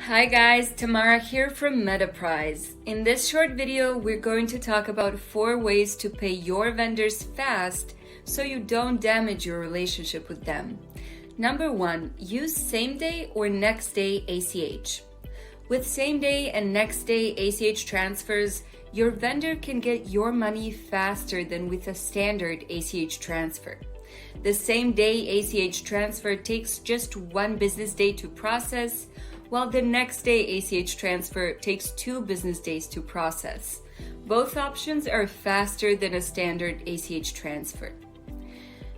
Hi guys, Tamara here from Metaprise. In this short video, we're going to talk about 4 ways to pay your vendors fast so you don't damage your relationship with them. Number 1, use same day or next day ACH. With same day and next day ACH transfers, your vendor can get your money faster than with a standard ACH transfer. The same day ACH transfer takes just 1 business day to process, while the next day ACH transfer takes 2 business days to process. Both options are faster than a standard ACH transfer.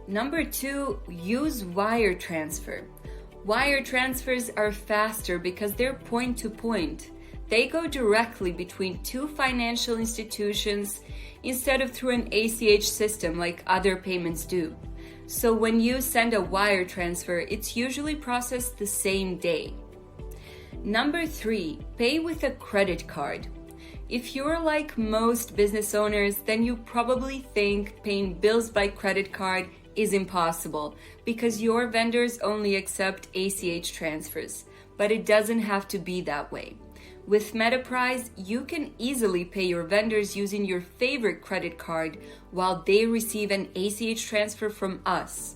Number 2, use wire transfer. Wire transfers are faster because they're point to point. They go directly between 2 financial institutions instead of through an ACH system like other payments do. So when you send a wire transfer, it's usually processed the same day. Number 3, pay with a credit card. If you're like most business owners, then you probably think paying bills by credit card is impossible because your vendors only accept ACH transfers, but it doesn't have to be that way. With Metaprise, you can easily pay your vendors using your favorite credit card while they receive an ACH transfer from us.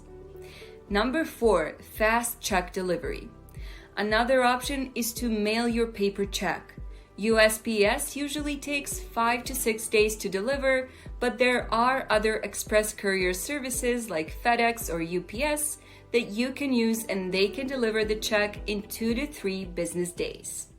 Number 4, fast check delivery. Another option is to mail your paper check. USPS usually takes 5 to 6 days to deliver, but there are other express courier services like FedEx or UPS that you can use, and they can deliver the check in 2 to 3 business days.